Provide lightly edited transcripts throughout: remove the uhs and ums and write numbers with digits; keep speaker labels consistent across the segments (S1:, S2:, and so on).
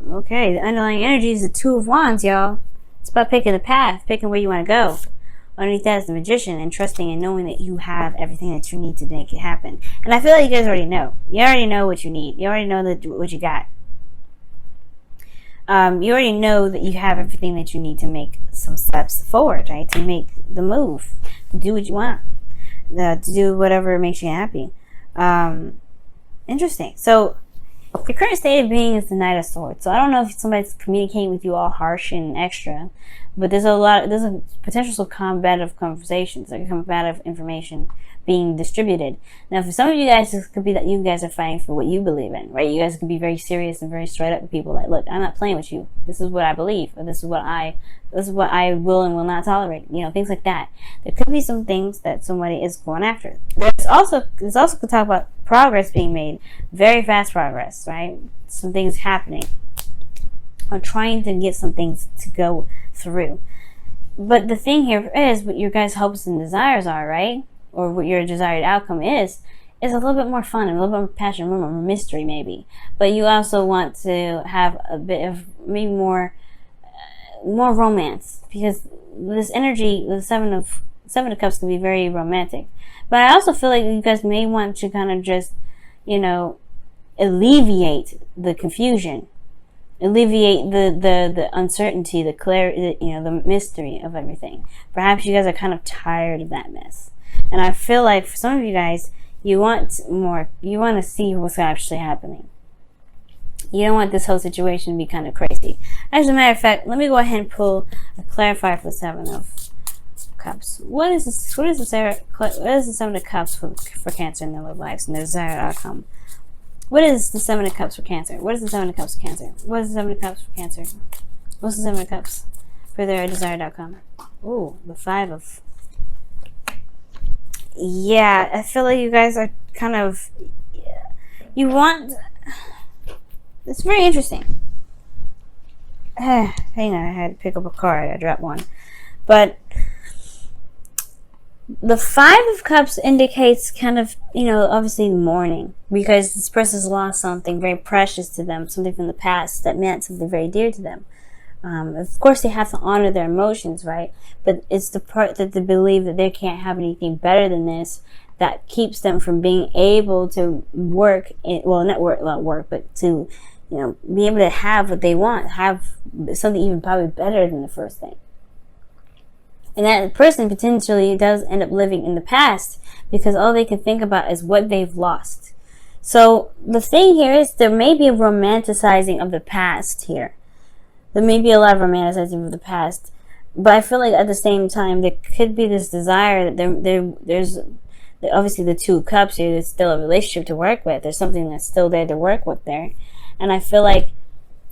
S1: Okay, the underlying energy is the Two of Wands, y'all. It's about picking the path, picking where you want to go. Underneath that is the Magician, and trusting and knowing that you have everything that you need to make it happen. And I feel like you guys already know. You already know what you need. You already know what you got. You already know that you have everything that you need to make some steps forward, right? To make the move, to do what you want, to do whatever makes you happy. Interesting. So, your current state of being is the Knight of Swords. So I don't know if somebody's communicating with you all harsh and extra, but there's a potential of combative conversations, like combative information being distributed. Now, for some of you guys, this could be that you guys are fighting for what you believe in, right? You guys can be very serious and very straight up with people. Like, look, I'm not playing with you. This is what I believe, or this is what I will and will not tolerate. You know, things like that. There could be some things that somebody is going after. There's also could talk about progress being made, very fast progress, right? Some things happening, or trying to get some things to go through. But the thing here is what your guys' hopes and desires are, right? Or what your desired outcome is a little bit more fun and a little bit more passion, a little more mystery maybe. But you also want to have a bit of maybe more romance, because this energy, the Seven of Cups, can be very romantic. But I also feel like you guys may want to kind of just, alleviate the confusion, alleviate the uncertainty, the clarity, the mystery of everything. Perhaps you guys are kind of tired of that mess. And I feel like for some of you guys, you want more. You want to see what's actually happening. You don't want this whole situation to be kind of crazy. As a matter of fact, let me go ahead and pull a clarifier for the Seven of Cups. What is this? What is the Seven of Cups for Cancer in their love lives and their desired outcome? What is the Seven of Cups for Cancer? What is the Seven of Cups for Cancer? What is the Seven of Cups for Cancer? What's the Seven of Cups for their desired outcome? Ooh, the Five of... Yeah, I feel like you guys are kind of... You want... It's very interesting. Hang on, I had to pick up a card. I dropped one. But the Five of Cups indicates kind of, obviously mourning, because this person's lost something very precious to them, something from the past that meant something very dear to them. Of course, they have to honor their emotions, right? But it's the part that they believe that they can't have anything better than this that keeps them from being able to work, but to, be able to have what they want, have something even probably better than the first thing. And that person potentially does end up living in the past because all they can think about is what they've lost. So the thing here is there may be a romanticizing of the past here. There may be a lot of romanticizing of the past, but I feel like at the same time there could be this desire that there's obviously the Two of Cups here. There's still a relationship to work with. There's something that's still there to work with there, and I feel like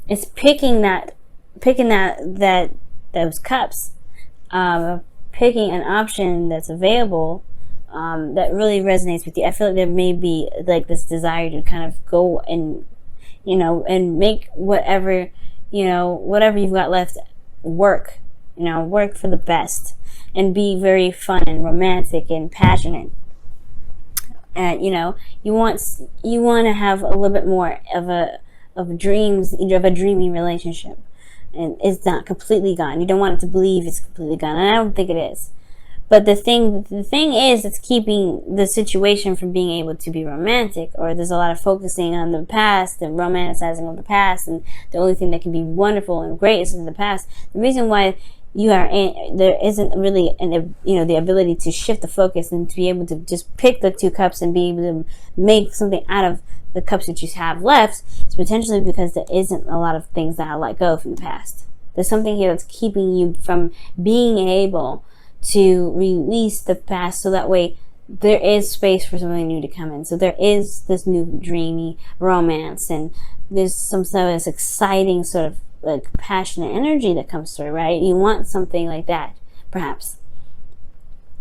S1: it's picking those cups, picking an option that's available that really resonates with you. I feel like there may be like this desire to kind of go and and make whatever you've got left work, work for the best and be very fun and romantic and passionate. And, you want to have a little bit more of dreams, of a dreamy relationship. And it's not completely gone. You don't want it to believe it's completely gone. And I don't think it is. But the thing is, it's keeping the situation from being able to be romantic, or there's a lot of focusing on the past and romanticizing of the past, and the only thing that can be wonderful and great is in the past. The reason why there isn't really the ability to shift the focus and to be able to just pick the two cups and be able to make something out of the cups that you have left is potentially because there isn't a lot of things that I let go from the past. There's something here that's keeping you from being able to release the past, so that way there is space for something new to come in. So there is this new dreamy romance, and there's some sort of this exciting sort of like passionate energy that comes through, right? You want something like that, perhaps.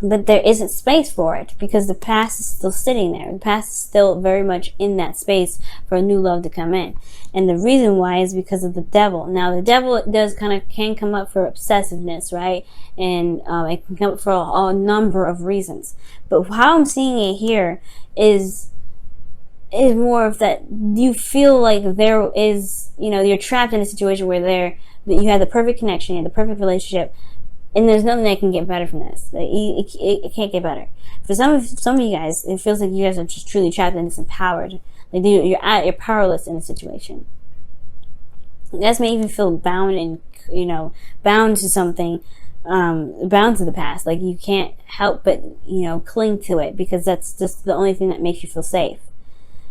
S1: But there isn't space for it because the past is still sitting there. The past is still very much in that space for a new love to come in. And the reason why is because of the devil. Now, the devil can come up for obsessiveness, right? And it can come up for a number of reasons. But how I'm seeing it here is is more of that you feel like there is, you're trapped in a situation where you have the perfect connection, you have the perfect relationship, and there's nothing that can get better from this. It can't get better. For some of you guys, it feels like you guys are just truly trapped and disempowered. Like you're powerless in a situation. That's made you feel bound and bound to something, bound to the past. Like you can't help but cling to it because that's just the only thing that makes you feel safe.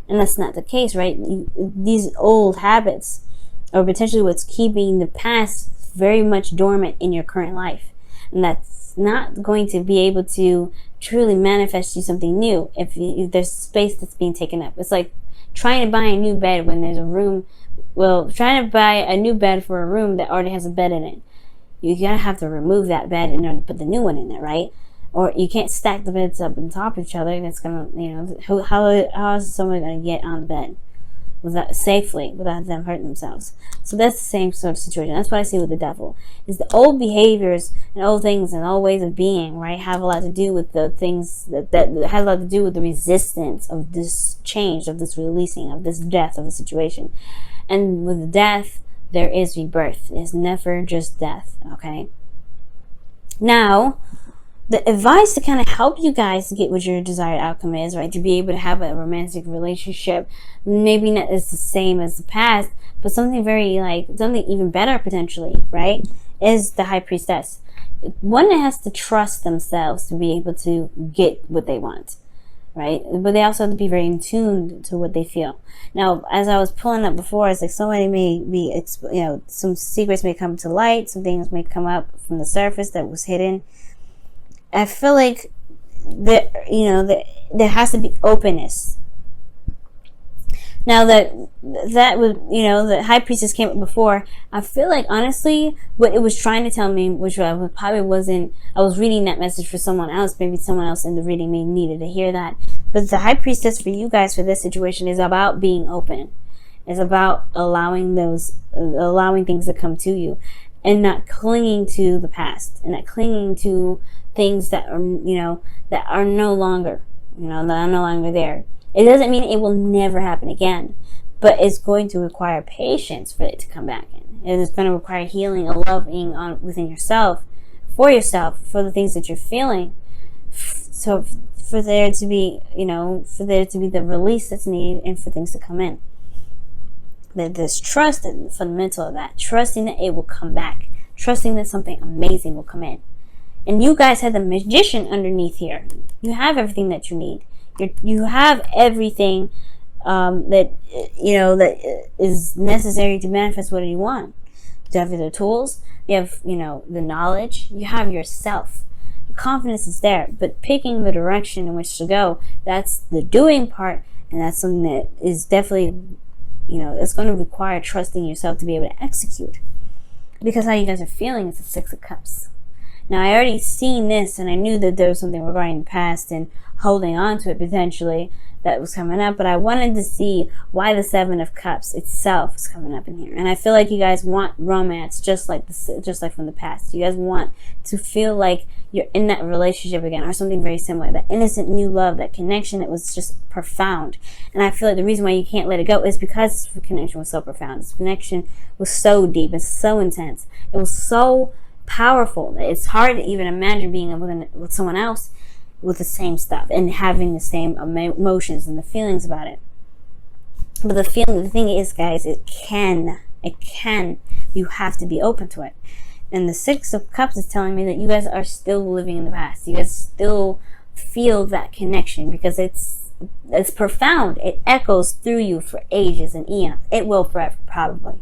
S1: And that's not the case, right? These old habits are potentially what's keeping the past very much dormant in your current life. And that's not going to be able to truly manifest you something new if there's space that's being taken up. It's like trying to buy a new bed when there's a room. Well, trying to buy a new bed for a room that already has a bed in it. You gotta have to remove that bed in order to put the new one in there, right? Or you can't stack the beds up on top of each other. That's gonna, how is someone gonna get on the bed safely without them hurting themselves? So that's the same sort of situation. That's what I see with the devil. Is the old behaviors and old things and old ways of being, right, have a lot to do with the things that has a lot to do with the resistance of this change, of this releasing, of this death of the situation. And with death, there is rebirth. It's never just death, okay? Now, the advice to kind of help you guys get what your desired outcome is, right? To be able to have a romantic relationship, maybe not as the same as the past, but something something even better potentially, right? Is the High Priestess. One that has to trust themselves to be able to get what they want, right? But they also have to be very in tune to what they feel. Now, as I was pulling up before, it's like somebody may be, some secrets may come to light, some things may come up from the surface that was hidden. I feel like there has to be openness. Now that would, the High Priestess came up before, I feel like honestly what it was trying to tell me, which I was reading that message for someone else, maybe someone else in the reading may needed to hear that. But the High Priestess for you guys for this situation is about being open. It's about allowing things to come to you and not clinging to the past and not clinging to things that are, that are no longer, there. It doesn't mean it will never happen again, but it's going to require patience for it to come back in. It is going to require healing and loving within yourself, for the things that you're feeling. So for there to be, the release that's needed and for things to come in. There's trust and the fundamental of that. Trusting that it will come back. Trusting that something amazing will come in. And you guys have the Magician underneath here. You have everything that you need. You have everything that is necessary to manifest what you want. You have the tools. You have the knowledge. You have yourself. The confidence is there, but picking the direction in which to go, that's the doing part, and that's something that is definitely it's going to require trusting yourself to be able to execute. Because how you guys are feeling is the Six of Cups. Now, I already seen this, and I knew that there was something regarding the past and holding on to it potentially that was coming up, but I wanted to see why the Seven of Cups itself is coming up in here. And I feel like you guys want romance just like from the past. You guys want to feel like you're in that relationship again or something very similar. That innocent new love, that connection that was just profound. And I feel like the reason why you can't let it go is because the connection was so profound. This connection was so deep. It's so intense. It was so powerful that it's hard to even imagine being with someone else with the same stuff and having the same emotions and the feelings about it. But the thing is, guys, it can, you have to be open to it. And the Six of Cups is telling me that you guys are still living in the past. You guys still feel that connection because it's profound. It echoes through you for ages and eons. It will forever, probably.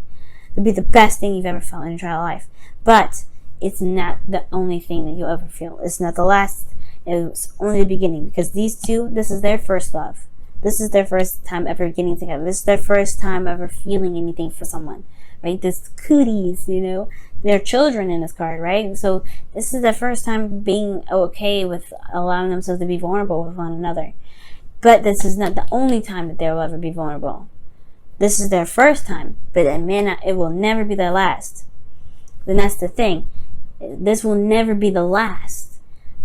S1: It'll be the best thing you've ever felt in your entire life. But it's not the only thing that you'll ever feel. It's not the last. It's only the beginning, because these two, this is their first love. This is their first time ever getting together. This is their first time ever feeling anything for someone, right? This cooties, they're children in this card, right? So this is their first time being okay with allowing themselves to be vulnerable with one another. But this is not the only time that they'll ever be vulnerable. This is their first time, but it will never be their last. Then that's the thing. This will never be the last.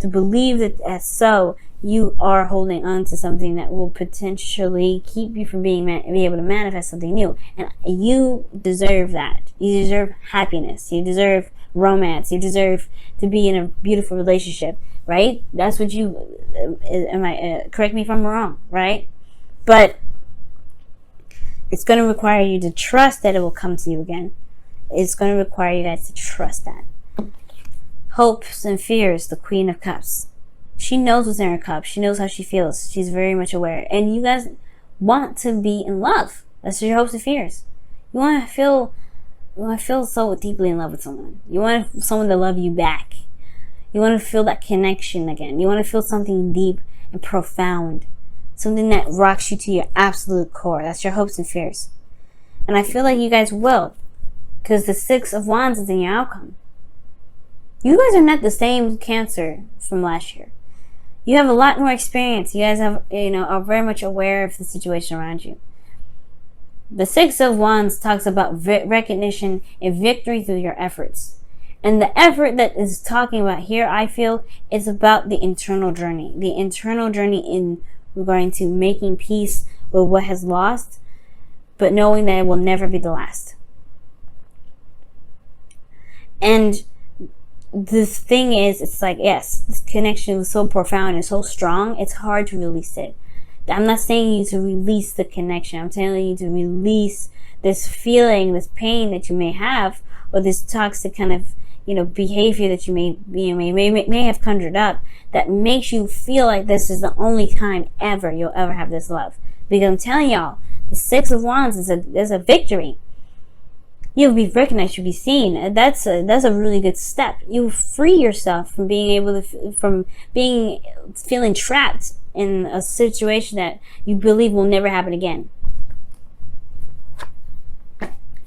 S1: To believe that as so you are holding on to something that will potentially keep you from being able to manifest something new. And you deserve that. You deserve happiness. You deserve romance. You deserve to be in a beautiful relationship, right? That's what you, correct me if I'm wrong, right? But it's going to require you to trust that it will come to you again. It's going to require you guys to trust that. Hopes and fears, the Queen of Cups. She knows what's in her cup. She knows how she feels. She's very much aware. And you guys want to be in love. That's your hopes and fears. You want to feel so deeply in love with someone. You want someone to love you back. You want to feel that connection again. You want to feel something deep and profound. Something that rocks you to your absolute core. That's your hopes and fears. And I feel like you guys will. Because the Six of Wands is in your outcome. You guys are not the same Cancer from last year. You have a lot more experience. You guys have, are very much aware of the situation around you. The Six of Wands talks about recognition and victory through your efforts. And the effort that is talking about here, I feel, is about the internal journey. The internal journey in regarding to making peace with what has lost, but knowing that it will never be the last. And the thing is, it's like, yes, this connection is so profound and so strong, it's hard to release it. I'm not saying you to release the connection. I'm telling you to release this feeling, this pain that you may have, or this toxic kind of, behavior that you may have conjured up that makes you feel like this is the only time ever you'll ever have this love. Because I'm telling y'all, the Six of Wands is a victory. You'll be recognized, you'll be seen. That's a really good step. You free yourself from feeling trapped in a situation that you believe will never happen again.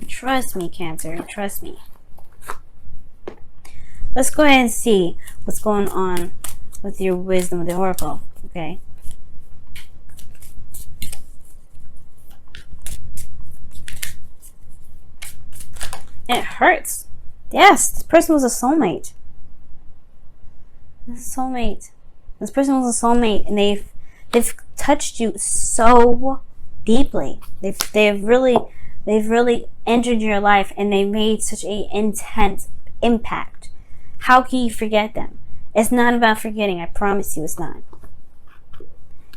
S1: Trust me, Cancer. Trust me. Let's go ahead and see what's going on with your wisdom with the Oracle. Okay. It hurts. Yes, this person was a soulmate. This person was a soulmate, and they've touched you so deeply. They've really entered your life, and they made such an intense impact. How can you forget them? It's not about forgetting. I promise you, it's not.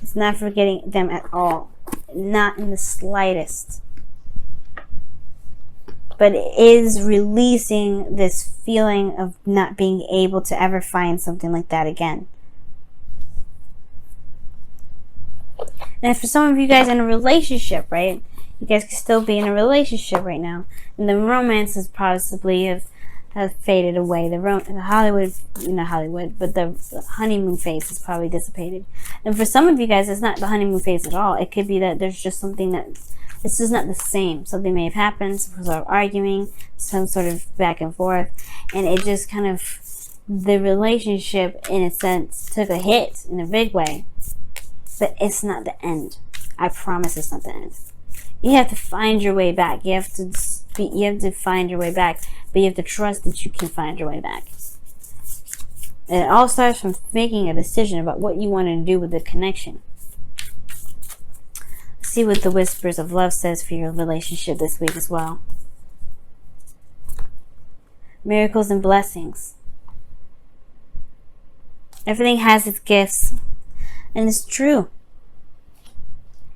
S1: It's not forgetting them at all. Not in the slightest. But it is releasing this feeling of not being able to ever find something like that again. And for some of you guys in a relationship, right? You guys could still be in a relationship right now. And the romance is possibly have faded away. The Hollywood, not Hollywood, but the honeymoon phase is probably dissipated. And for some of you guys, it's not the honeymoon phase at all. It could be that there's just something that it's just not the same. Something may have happened, some sort of arguing, some sort of back and forth, and it just kind of, the relationship in a sense took a hit in a big way. But it's not the end. I promise it's not the end. You have to find your way back. You have to find your way back, but you have to trust that you can find your way back. And it all starts from making a decision about what you want to do with the connection. See what the Whispers of Love says for your relationship this week as well. Miracles and blessings. Everything has its gifts, and it's true.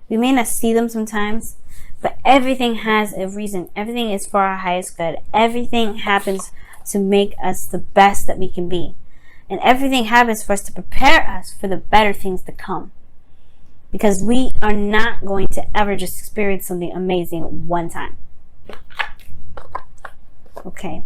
S1: We may not see them sometimes, but everything has a reason. Everything is for our highest good. Everything happens to make us the best that we can be. And everything happens for us to prepare us for the better things to come. Because we are not going to ever just experience something amazing one time. Okay.